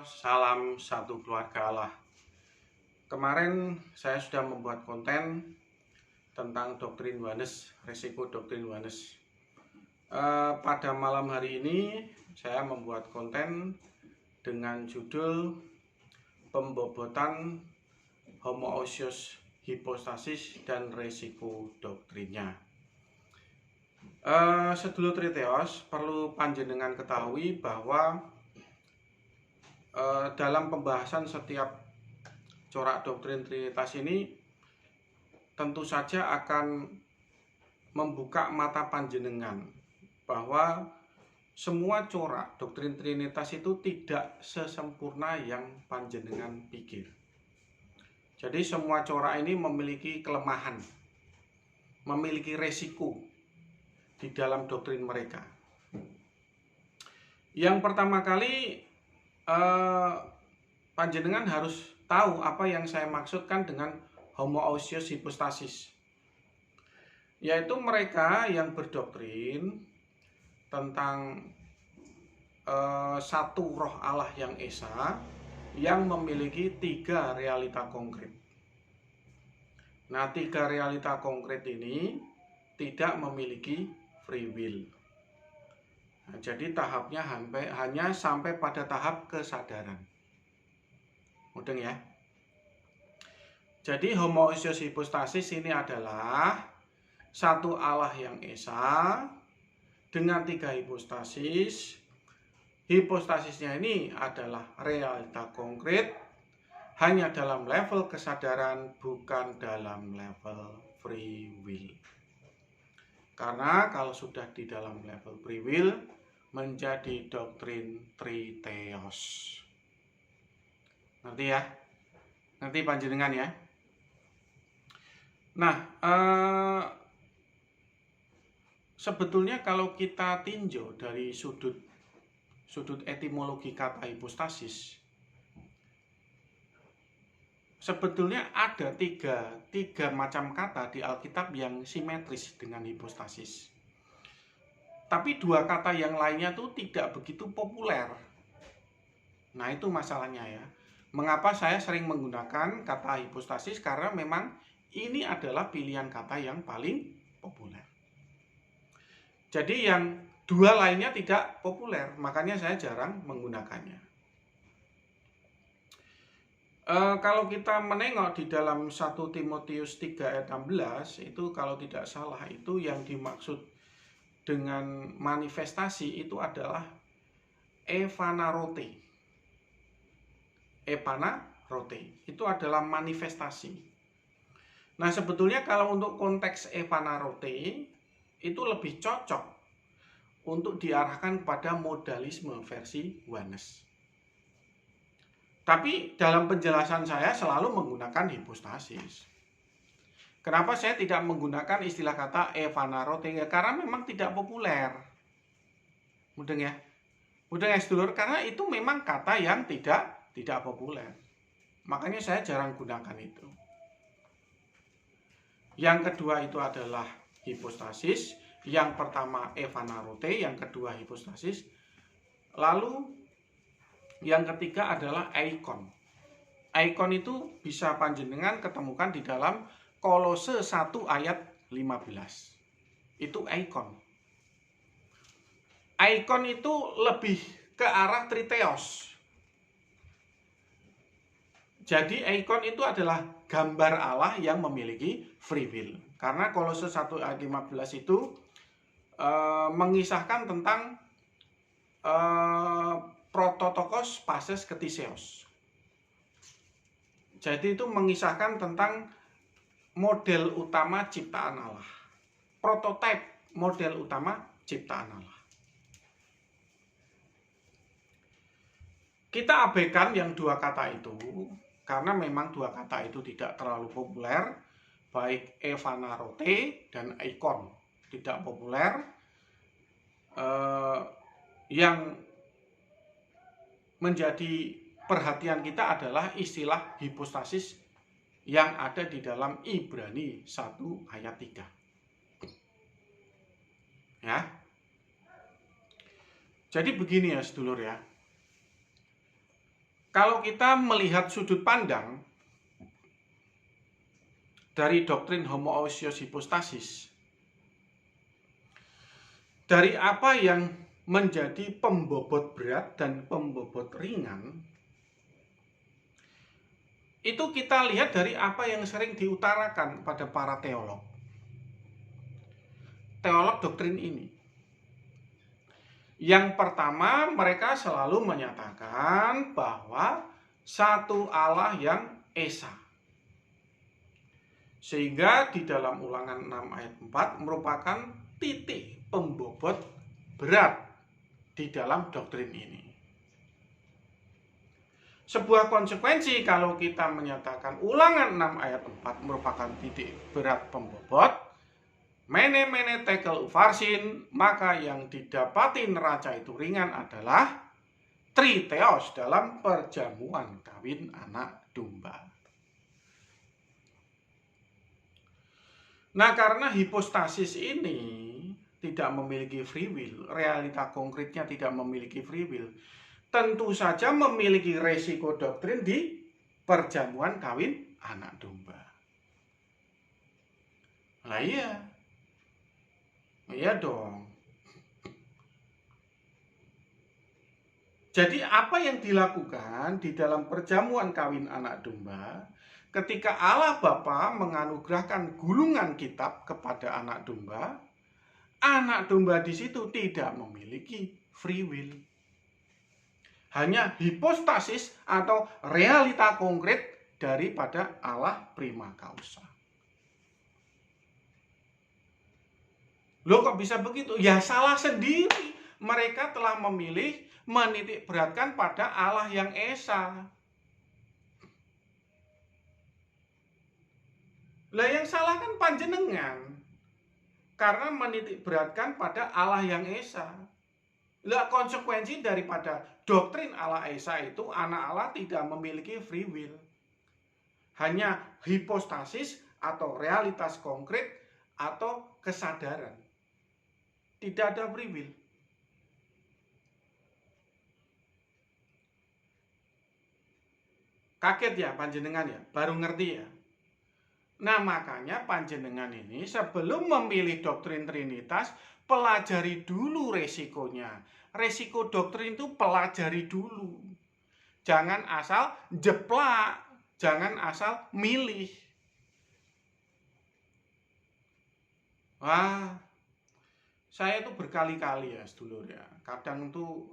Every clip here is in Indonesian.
Salam satu keluarga Allah. Kemarin saya sudah membuat konten tentang doktrin Oneness, resiko doktrin Oneness. Pada malam hari ini saya membuat konten dengan judul pembobotan homoousios hipostasis dan resiko doktrinnya. Sedulur Triteos, perlu panjenengan ketahui bahwa dalam pembahasan setiap corak doktrin Trinitas ini tentu saja akan membuka mata panjenengan bahwa semua corak doktrin Trinitas itu tidak sesempurna yang panjenengan pikir. Jadi semua corak ini memiliki kelemahan, memiliki resiko di dalam doktrin mereka. Yang pertama kali panjenengan harus tahu apa yang saya maksudkan dengan homoousios hipostasis, yaitu mereka yang berdoktrin tentang satu roh Allah yang esa yang memiliki tiga realita konkret. Nah, tiga realita konkret ini tidak memiliki free will. Nah, jadi tahapnya hanya sampai pada tahap kesadaran. Mudeng ya. Jadi homoousios hipostasis ini adalah satu Allah yang esa dengan tiga hipostasis. Hipostasisnya ini adalah realita konkret hanya dalam level kesadaran, bukan dalam level free will. Karena kalau sudah di dalam level free will menjadi doktrin Triteos. Ngerti ya? Ngerti panjenengan ya? Nah, sebetulnya kalau kita tinjau dari sudut etimologi kata hipostasis, sebetulnya ada tiga macam kata di Alkitab yang simetris dengan hipostasis. Tapi dua kata yang lainnya tuh tidak begitu populer. Nah, itu masalahnya ya. Mengapa saya sering menggunakan kata hipostasis? Karena memang ini adalah pilihan kata yang paling populer. Jadi yang dua lainnya tidak populer, makanya saya jarang menggunakannya. Kalau kita menengok di dalam 1 Timotius 3 ayat 16, itu kalau tidak salah itu yang dimaksud dengan manifestasi itu adalah epanarote. Epanarote itu adalah manifestasi. Nah, sebetulnya kalau untuk konteks epanarote itu lebih cocok untuk diarahkan pada modalisme versi Oneness. Tapi dalam penjelasan saya selalu menggunakan hipostasis. Kenapa saya tidak menggunakan istilah kata epanarote? Karena memang tidak populer. Mudeng ya? Mudeng ya sedulur, karena itu memang kata yang tidak populer. Makanya saya jarang gunakan itu. Yang kedua itu adalah hipostasis. Yang pertama epanarote, yang kedua hipostasis. Lalu yang ketiga adalah eikon. Eikon itu bisa panjenengan ketemukan di dalam Kolose 1 ayat 15. Itu eikon. Eikon itu lebih ke arah Triteos. Jadi eikon itu adalah gambar Allah yang memiliki free will. Karena Kolose 1 ayat 15 itu mengisahkan tentang prototokos pases ketiseos. Jadi itu mengisahkan tentang model utama ciptaan Allah. Prototipe model utama ciptaan Allah. Kita abaikan yang dua kata itu karena memang dua kata itu tidak terlalu populer, baik epanarote dan eikon tidak populer. Yang menjadi perhatian kita adalah istilah hipostasis yang ada di dalam Ibrani 1 ayat 3. Ya. Jadi begini ya sedulur ya. Kalau kita melihat sudut pandang dari doktrin homoousios hypostasis, dari apa yang menjadi pembobot berat dan pembobot ringan, itu kita lihat dari apa yang sering diutarakan pada para teolog doktrin ini. Yang pertama, mereka selalu menyatakan bahwa satu Allah yang esa. Sehingga di dalam Ulangan 6 ayat 4 merupakan titik pembobot berat di dalam doktrin ini. Sebuah konsekuensi kalau kita menyatakan Ulangan 6 ayat 4 merupakan titik berat pembobot, mene mene tekel ufarsin, maka yang didapati neraca itu ringan adalah triteos dalam perjamuan kawin anak domba. Nah, karena hipostasis ini tidak memiliki free will, realita konkretnya tidak memiliki free will, tentu saja memiliki resiko doktrin di perjamuan kawin anak domba. Lah iya dong. Jadi apa yang dilakukan di dalam perjamuan kawin anak domba ketika Allah Bapa menganugerahkan gulungan kitab kepada anak domba di situ tidak memiliki free will. Hanya hipostasis atau realita konkret daripada Allah prima causa. Loh, kok bisa begitu? Ya salah sendiri. Mereka telah memilih menitik beratkan pada Allah yang esa. Lah yang salah kan panjenengan, karena menitik beratkan pada Allah yang esa. Lah konsekuensi daripada doktrin Allah esa itu anak Allah tidak memiliki free will. Hanya hipostasis atau realitas konkret atau kesadaran. Tidak ada free will. Kaget ya panjenengan ya, baru ngerti ya. Nah, makanya panjenengan ini sebelum memilih doktrin Trinitas, pelajari dulu resikonya. Resiko doktrin itu pelajari dulu. Jangan asal jeplak, jangan asal milih. Wah, saya itu berkali-kali ya, sedulur ya. Kadang tuh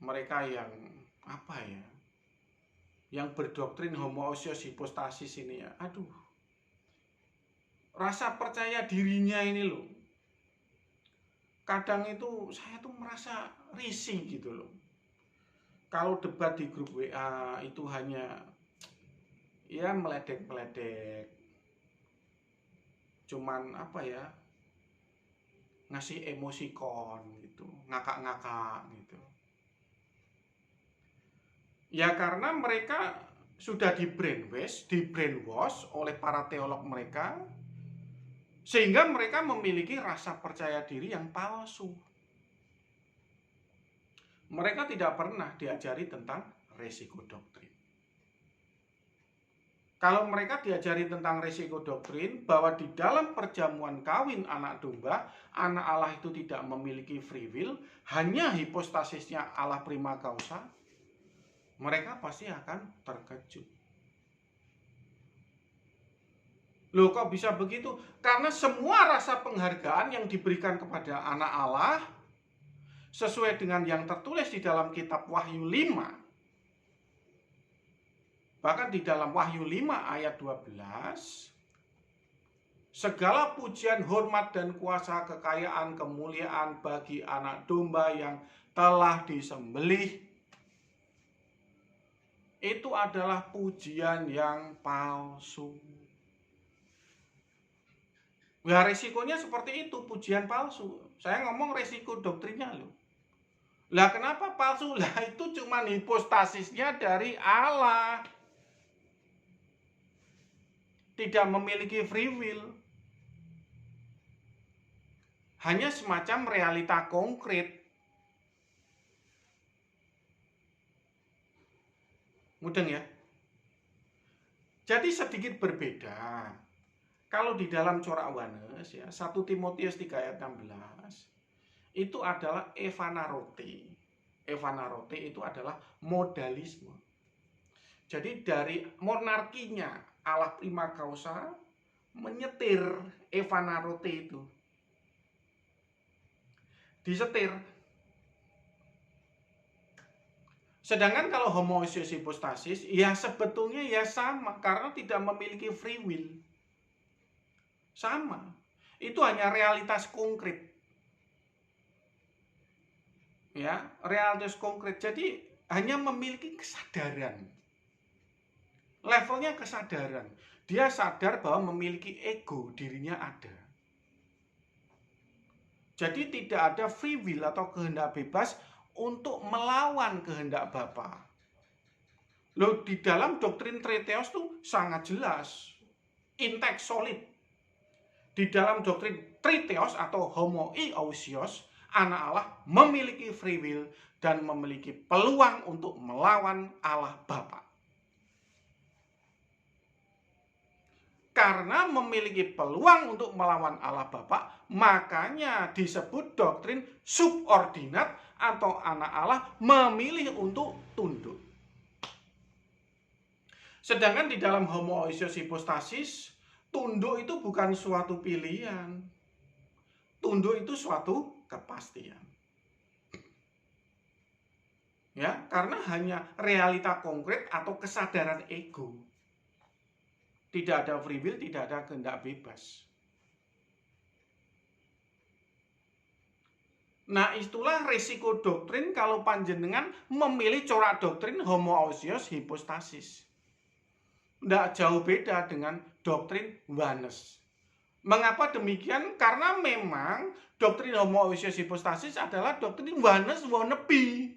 mereka yang apa ya, yang berdoktrin homoousios hypostasis ini ya, aduh, rasa percaya dirinya ini loh, kadang itu saya tuh merasa risih gitu loh. Kalau debat di grup WA itu hanya ya meledek-meledek, cuman apa ya, ngasih emosikon gitu, ngakak-ngakak gitu. Ya karena mereka sudah di brainwash oleh para teolog mereka, sehingga mereka memiliki rasa percaya diri yang palsu. Mereka tidak pernah diajari tentang resiko doktrin. Kalau mereka diajari tentang resiko doktrin, bahwa di dalam perjamuan kawin anak domba, anak Allah itu tidak memiliki free will, hanya hipostasisnya Allah prima causa, mereka pasti akan terkejut. Loh, kok bisa begitu? Karena semua rasa penghargaan yang diberikan kepada anak Allah sesuai dengan yang tertulis di dalam kitab Wahyu 5. Bahkan di dalam Wahyu 5 ayat 12, segala pujian, hormat, dan kuasa, kekayaan, kemuliaan bagi anak domba yang telah disembelih, itu adalah pujian yang palsu. Ya resikonya seperti itu, pujian palsu. Saya ngomong resiko doktrinnya loh. Lah kenapa palsu? Lah itu cuma hipostasisnya dari Allah. Tidak memiliki free will. Hanya semacam realita konkret. Mudeng ya. Jadi sedikit berbeda. Kalau di dalam corak Yohanes ya, 1 Timotius 3 ayat 16 itu adalah evanarote. Evanarote itu adalah modalisme. Jadi dari monarkinya Allah prima causa menyetir evanarote itu. Disetir. Sedangkan kalau homoousios hypostasis ya sebetulnya ya sama karena tidak memiliki free will. Sama. Itu hanya realitas konkret. Ya, realitas konkret. Jadi hanya memiliki kesadaran. Levelnya kesadaran. Dia sadar bahwa memiliki ego, dirinya ada. Jadi tidak ada free will atau kehendak bebas untuk melawan kehendak Bapa. Loh, di dalam doktrin Tritheos itu sangat jelas. Intek solid. Di dalam doktrin Tritheos atau homoousios, anak Allah memiliki free will dan memiliki peluang untuk melawan Allah Bapa. Karena memiliki peluang untuk melawan Allah Bapa, makanya disebut doktrin subordinat atau anak Allah memilih untuk tunduk. Sedangkan di dalam homoousios hypostasis, tunduk itu bukan suatu pilihan. Tunduk itu suatu kepastian. Ya, karena hanya realita konkret atau kesadaran ego. Tidak ada free will, tidak ada kehendak bebas. Nah, itulah resiko doktrin kalau panjenengan memilih corak doktrin homoousios hypostasis. Tidak jauh beda dengan doktrin Yohanes. Mengapa demikian? Karena memang doktrin homoousios hypostasis adalah doktrin Yohanes wannabe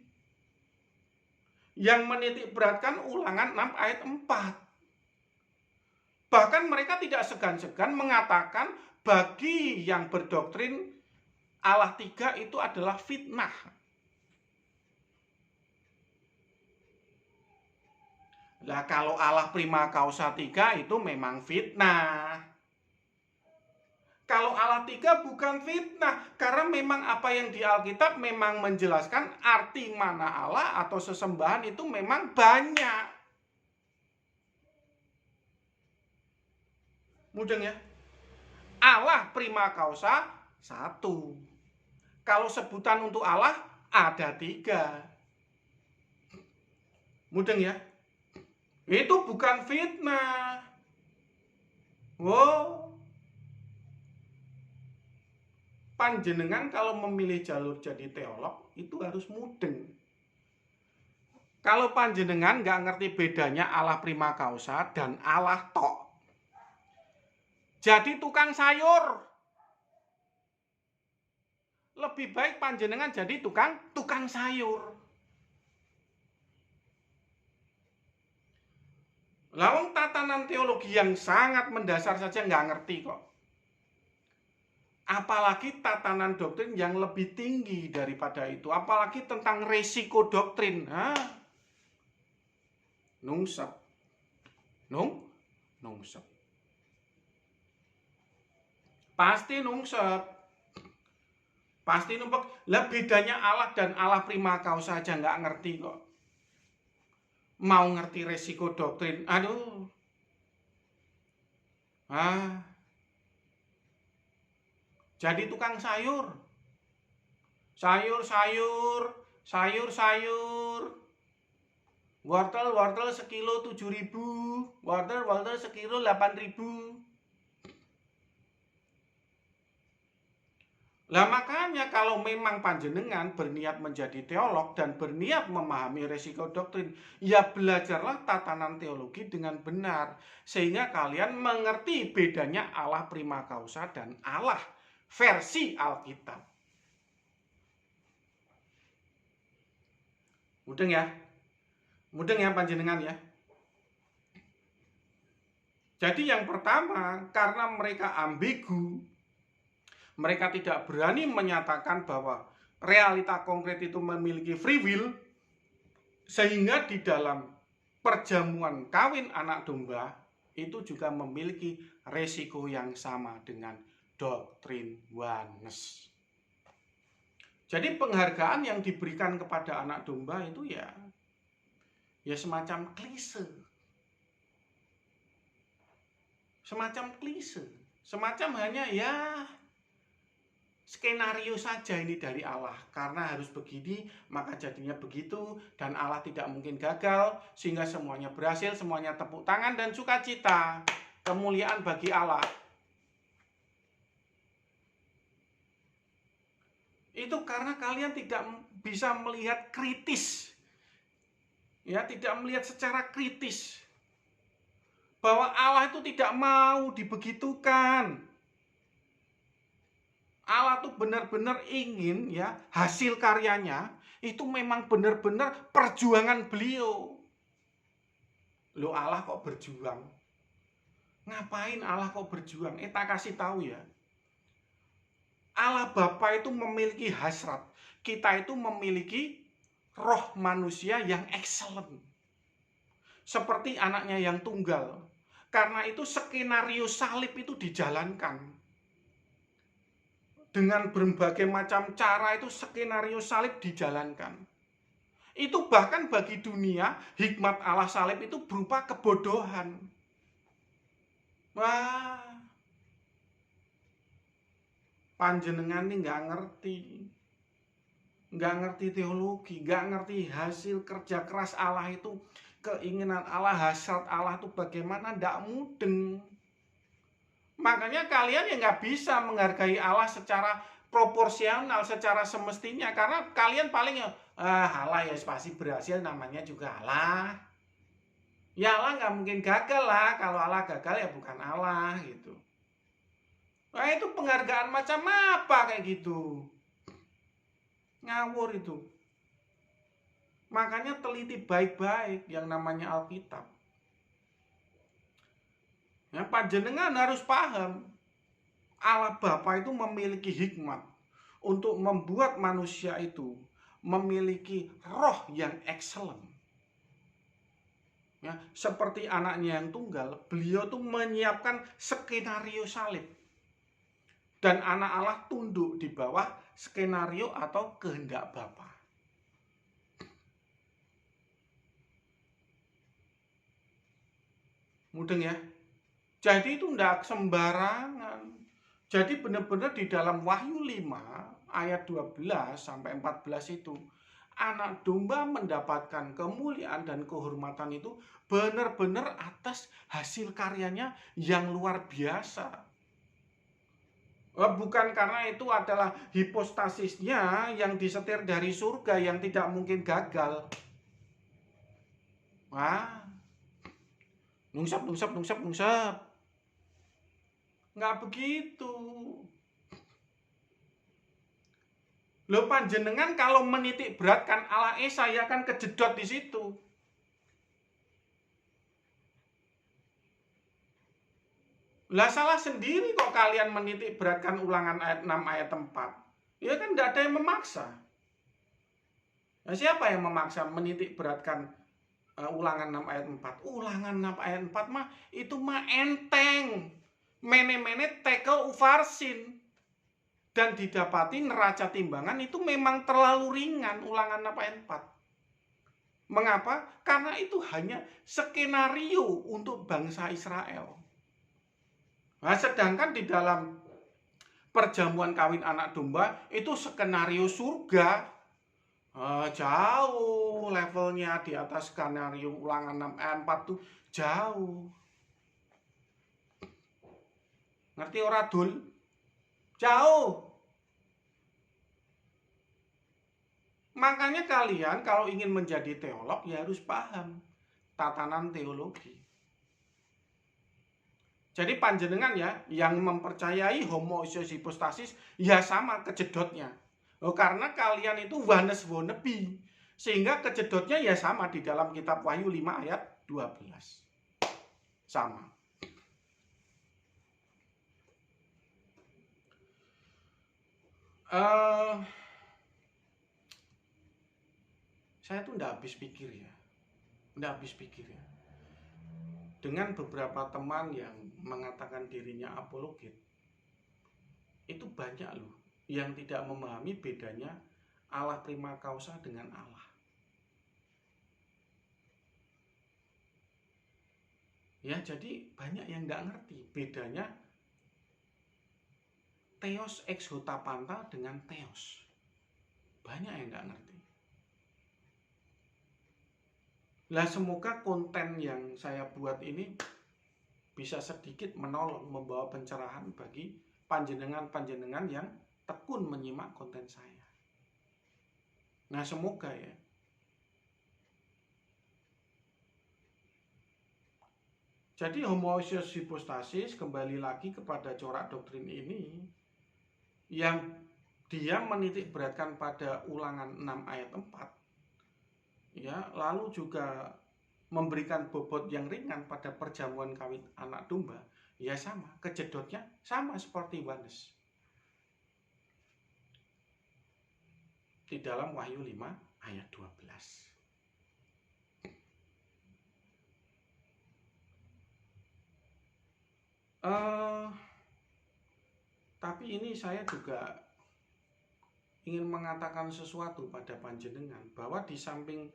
yang menitik beratkan Ulangan 6 ayat 4. Bahkan mereka tidak segan-segan mengatakan bagi yang berdoktrin Allah 3 itu adalah fitnah. Lah kalau Allah prima causa 3 itu memang fitnah. Kalau Allah 3 bukan fitnah, karena memang apa yang di Alkitab memang menjelaskan arti mana Allah atau sesembahan itu memang banyak. Mudeng ya? Allah prima causa 1. Kalau sebutan untuk Allah ada 3. Mudeng ya? Itu bukan fitnah. Wow. Panjenengan kalau memilih jalur jadi teolog itu harus mudeng. Kalau panjenengan nggak ngerti bedanya Allah prima causa dan Allah tok, jadi tukang sayur. Lebih baik panjenengan jadi tukang sayur. Lawang tatanan teologi yang sangat mendasar saja nggak ngerti kok. Apalagi tatanan doktrin yang lebih tinggi daripada itu. Apalagi tentang resiko doktrin. Nungsep. Nungsep. Pasti nungsep. Pasti numpuk. Lah bedanya Allah dan Allah prima causa saja nggak ngerti kok. Mau ngerti resiko doktrin, aduh. Jadi tukang sayur. Sayur. Wortel sekilo 7.000, wortel sekilo 8.000. Lah makanya kalau memang panjenengan berniat menjadi teolog dan berniat memahami resiko doktrin, ya belajarlah tatanan teologi dengan benar. Sehingga kalian mengerti bedanya Allah prima causa dan Allah versi Alkitab. Mudeng ya panjenengan ya. Jadi yang pertama, karena mereka ambigu, mereka tidak berani menyatakan bahwa realita konkret itu memiliki free will, sehingga di dalam perjamuan kawin anak domba itu juga memiliki resiko yang sama dengan doktrin oneness. Jadi penghargaan yang diberikan kepada anak domba itu ya semacam klise. Semacam klise. Semacam hanya ya skenario saja ini dari Allah. Karena harus begini, maka jadinya begitu. Dan Allah tidak mungkin gagal, sehingga semuanya berhasil, semuanya tepuk tangan dan sukacita. Kemuliaan bagi Allah. Itu karena kalian tidak bisa melihat kritis. Ya, tidak melihat secara kritis. Bahwa Allah itu tidak mau dibegitukan. Allah tuh benar-benar ingin ya hasil karyanya itu memang benar-benar perjuangan beliau. Loh, Allah kok berjuang? Ngapain Allah kok berjuang? Tak kasih tahu ya. Allah Bapa itu memiliki hasrat. Kita itu memiliki roh manusia yang excellent. Seperti anaknya yang tunggal. Karena itu skenario salib itu dijalankan. Dengan berbagai macam cara itu skenario salib dijalankan. Itu bahkan bagi dunia, hikmat Allah salib itu berupa kebodohan. Wah, panjenengan ini nggak ngerti teologi, nggak ngerti hasil kerja keras Allah itu, keinginan Allah, hasrat Allah itu bagaimana, nggak mudeng. Makanya kalian ya nggak bisa menghargai Allah secara proporsional, secara semestinya, karena kalian paling Allah ya pasti berhasil, namanya juga Allah. Ya Allah nggak mungkin gagal lah, kalau Allah gagal ya bukan Allah gitu. Nah itu penghargaan macam apa kayak gitu? Ngawur itu. Makanya teliti baik-baik yang namanya Alkitab. Ya, panjenengan harus paham. Allah Bapa itu memiliki hikmat untuk membuat manusia itu memiliki roh yang excellent. Ya, seperti anaknya yang tunggal, beliau tuh menyiapkan skenario salib. Dan anak Allah tunduk di bawah skenario atau kehendak Bapa. Mudeng ya? Jadi itu tidak sembarangan. Jadi benar-benar di dalam Wahyu 5 ayat 12 sampai 14 itu, anak domba mendapatkan kemuliaan dan kehormatan itu benar-benar atas hasil karyanya yang luar biasa. Bukan karena itu adalah hipostasisnya yang disetir dari surga yang tidak mungkin gagal. Wah, nungsep. Nggak begitu. Loh, panjenengan kalau menitik beratkan Allah Esa ya kan kejedot di situ. Lah salah sendiri kok kalian menitik beratkan Ulangan ayat 6 ayat 4. Ya kan tidak ada yang memaksa. Nah, siapa yang memaksa menitik beratkan Ulangan 6 ayat 4? Ulangan 6 ayat 4 mah itu mah enteng. Mene-mene tekel ufarsin. Dan didapati neraca timbangan itu memang terlalu ringan. Ulangan 6 ayat 4. Mengapa? Karena itu hanya skenario untuk bangsa Israel. Nah, sedangkan di dalam perjamuan kawin anak domba itu skenario surga. Jauh levelnya di atas skenario Ulangan 6 ayat 4 tuh jauh. Ngerti ora dul? Jauh. Makanya kalian kalau ingin menjadi teolog ya harus paham tatanan teologi. Jadi panjenengan ya yang mempercayai homoousios hipostasis ya sama kejedotnya. Karena kalian itu oneness wannabe. Sehingga kejedotnya ya sama di dalam kitab Wahyu 5 ayat 12. Sama. Saya tuh nggak habis pikir ya. nggak habis pikir ya. Dengan beberapa teman yang mengatakan dirinya apologet, itu banyak loh yang tidak memahami bedanya Allah prima causa dengan Allah. Ya, jadi banyak yang nggak ngerti bedanya theos ex hota panta dengan theos. Banyak yang nggak ngerti. Lah semoga konten yang saya buat ini bisa sedikit menolong, membawa pencerahan bagi panjenengan-panjenengan yang tekun menyimak konten saya. Nah semoga ya. Jadi homoousios hypostasis kembali lagi kepada corak doktrin ini yang dia menitik beratkan pada Ulangan 6 ayat 4. Ya, lalu juga memberikan bobot yang ringan pada perjamuan kawin anak domba. Ya sama, kejedotnya sama seperti Yohanes. Di dalam Wahyu 5 ayat 12. Tapi ini saya juga ingin mengatakan sesuatu pada panjenengan, bahwa di samping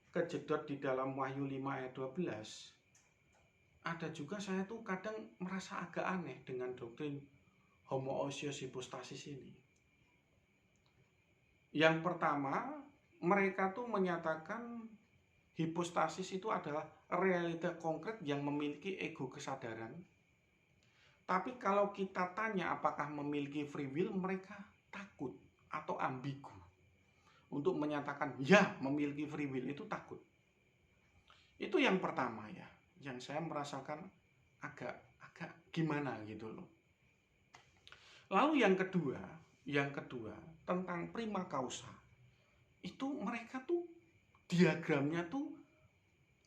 kejedot di dalam Wahyu 5 ayat 12, ada juga saya tuh kadang merasa agak aneh dengan doktrin homoousios hypostasis ini. Yang pertama, mereka tuh menyatakan hipostasis itu adalah realita konkret yang memiliki ego kesadaran. Tapi kalau kita tanya apakah memiliki free will, mereka takut atau ambigu untuk menyatakan ya memiliki free will, itu takut. Itu yang pertama ya, yang saya merasakan agak gimana gitu loh. Lalu yang kedua tentang prima causa. Itu mereka tuh diagramnya tuh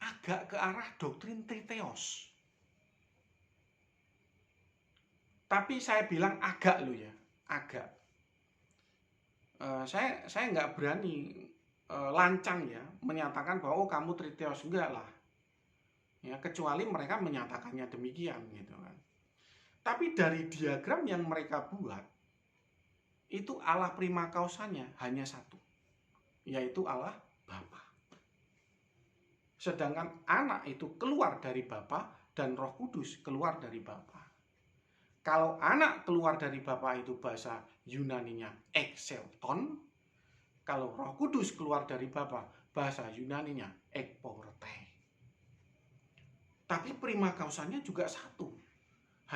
agak ke arah doktrin triteos. Tapi saya bilang agak loh ya, agak. Saya nggak berani lancang ya menyatakan bahwa oh, kamu triteos, enggak lah. Ya, kecuali mereka menyatakannya demikian gitu kan. Tapi dari diagram yang mereka buat, itu Allah prima causanya hanya satu, yaitu Allah Bapa. Sedangkan anak itu keluar dari Bapa dan Roh Kudus keluar dari Bapa. Kalau anak keluar dari Bapa itu bahasa Yunaninya exelton. Kalau Roh Kudus keluar dari Bapa, bahasa Yunaninya ekporte. Tapi prima causanya juga satu,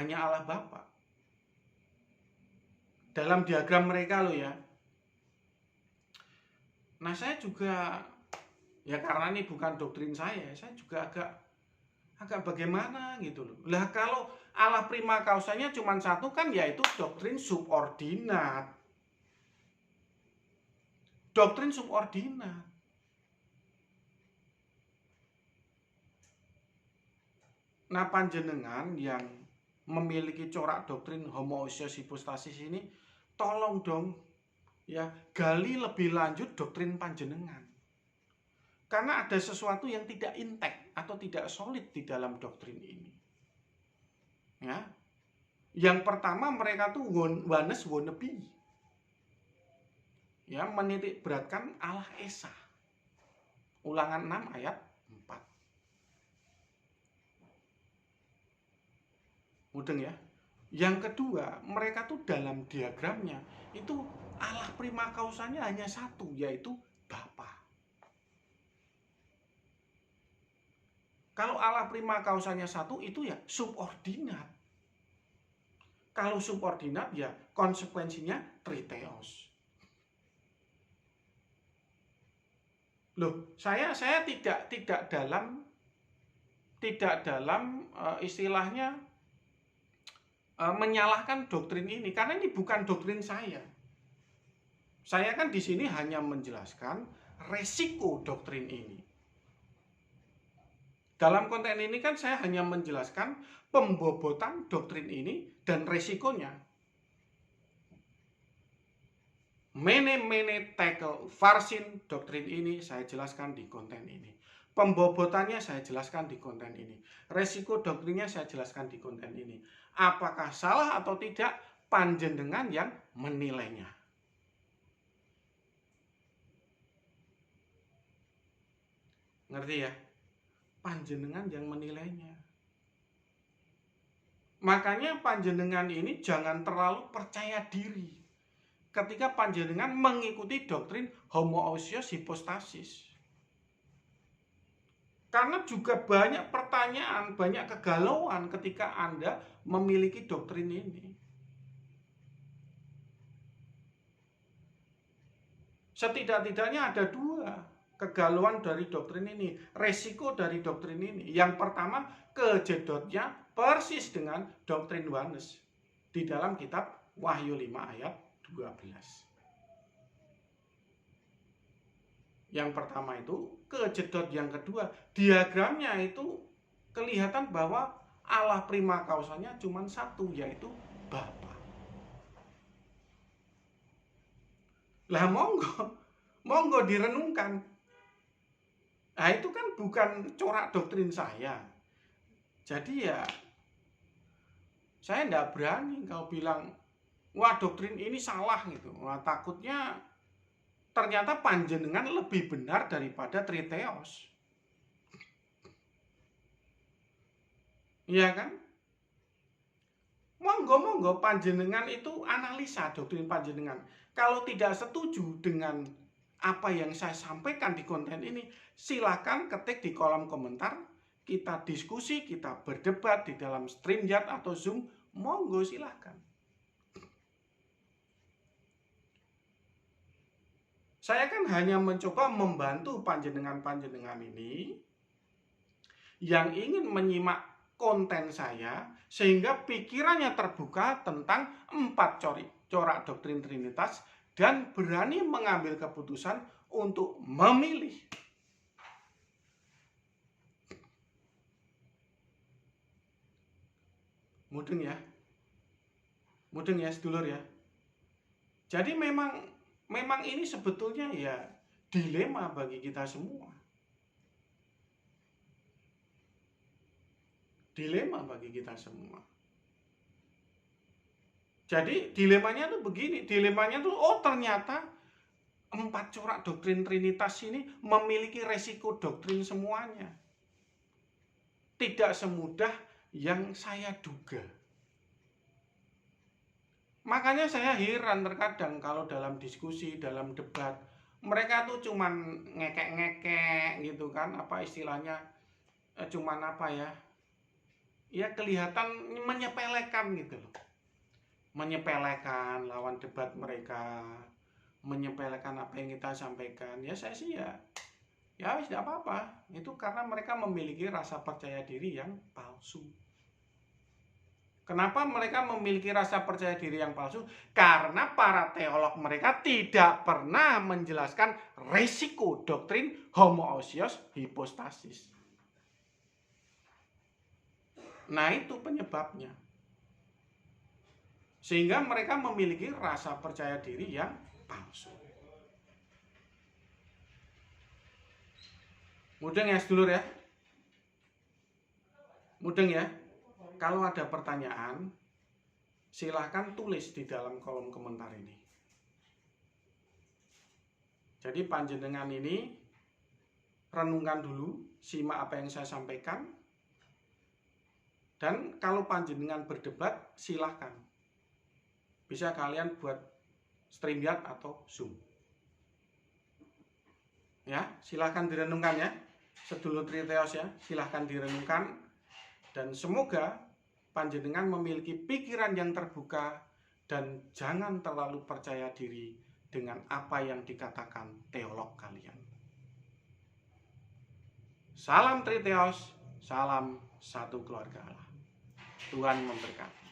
hanya Allah Bapa. Dalam diagram mereka loh ya. Nah saya juga, ya karena ini bukan doktrin saya juga agak bagaimana gitu loh. Lah kalau Allah prima causanya cuma satu kan, yaitu doktrin subordinat. Doktrin subordinat. Nah panjenengan yang memiliki corak doktrin homoousios hypostasis ini, tolong dong ya gali lebih lanjut doktrin panjenengan. Karena ada sesuatu yang tidak intact atau tidak solid di dalam doktrin ini. Ya. Yang pertama, mereka tuh oneness wannabe. Ya, menitik beratkan Allah Esa. Ulangan 6 ayat 4. Mudeng ya. Yang kedua, mereka tuh dalam diagramnya itu Allah prima causanya hanya satu, yaitu Bapa. Kalau Allah prima causanya satu, itu ya subordinat. Kalau subordinat ya konsekuensinya triteos. Loh, saya tidak dalam istilahnya menyalahkan doktrin ini, karena ini bukan doktrin saya. Saya kan di sini hanya menjelaskan resiko doktrin ini. Dalam konten ini kan saya hanya menjelaskan pembobotan doktrin ini dan resikonya. Mene tackle farsin doktrin ini saya jelaskan di konten ini. Pembobotannya saya jelaskan di konten ini. Resiko doktrinnya saya jelaskan di konten ini. Apakah salah atau tidak, panjenengan yang menilainya. Ngerti ya? Panjenengan yang menilainya. Makanya panjenengan ini jangan terlalu percaya diri ketika panjenengan mengikuti doktrin homoousios hipostasis. Karena juga banyak pertanyaan, banyak kegalauan ketika Anda memiliki doktrin ini. Setidak-tidaknya ada dua kegalauan dari doktrin ini, resiko dari doktrin ini. Yang pertama, kejedotnya persis dengan doktrin oneness di dalam kitab Wahyu 5 ayat 12. Yang pertama itu kejedot, yang kedua diagramnya itu kelihatan bahwa Allah prima causanya cuma satu, yaitu Bapa. Lah monggo direnungkan. Nah itu kan bukan corak doktrin saya. Jadi ya saya tidak berani kalau bilang wah doktrin ini salah gitu. Wah takutnya ternyata panjenengan lebih benar daripada Triteos. Iya kan? Monggo panjenengan itu analisa doktrin panjenengan. Kalau tidak setuju dengan apa yang saya sampaikan di konten ini, silakan ketik di kolom komentar. Kita diskusi, kita berdebat di dalam StreamYard atau Zoom. Monggo silakan. Saya kan hanya mencoba membantu panjenengan-panjenengan ini yang ingin menyimak konten saya sehingga pikirannya terbuka tentang 4 corak doktrin Trinitas dan berani mengambil keputusan untuk memilih. Mudeng ya sedulur ya. Jadi memang ini sebetulnya ya dilema bagi kita semua. Dilema bagi kita semua. Jadi dilemanya tuh begini, dilemanya tuh ternyata 4 corak doktrin Trinitas ini memiliki resiko doktrin semuanya. Tidak semudah yang saya duga. Makanya saya heran terkadang kalau dalam diskusi, dalam debat, mereka tuh cuman ngekek-ngekek gitu kan, apa istilahnya, cuman apa ya, ya kelihatan menyepelekan gitu loh. Menyepelekan lawan debat mereka, menyepelekan apa yang kita sampaikan. Ya saya sih ya tidak apa-apa. Itu karena mereka memiliki rasa percaya diri yang palsu. Kenapa mereka memiliki rasa percaya diri yang palsu? Karena para teolog mereka tidak pernah menjelaskan resiko doktrin homoousios hipostasis. Nah itu penyebabnya. Sehingga mereka memiliki rasa percaya diri yang palsu. Mudeng ya sedulur ya? Mudeng ya? Kalau ada pertanyaan, silahkan tulis di dalam kolom komentar ini. Jadi panjenengan ini renungkan dulu, simak apa yang saya sampaikan. Dan kalau panjenengan berdebat, silahkan. Bisa kalian buat StreamYard atau Zoom. Ya, silahkan direnungkan ya. Sedulur Triteos ya, silahkan direnungkan. Dan semoga panjenengan memiliki pikiran yang terbuka dan jangan terlalu percaya diri dengan apa yang dikatakan teolog kalian. Salam Triteos, salam satu keluarga Allah. Tuhan memberkati.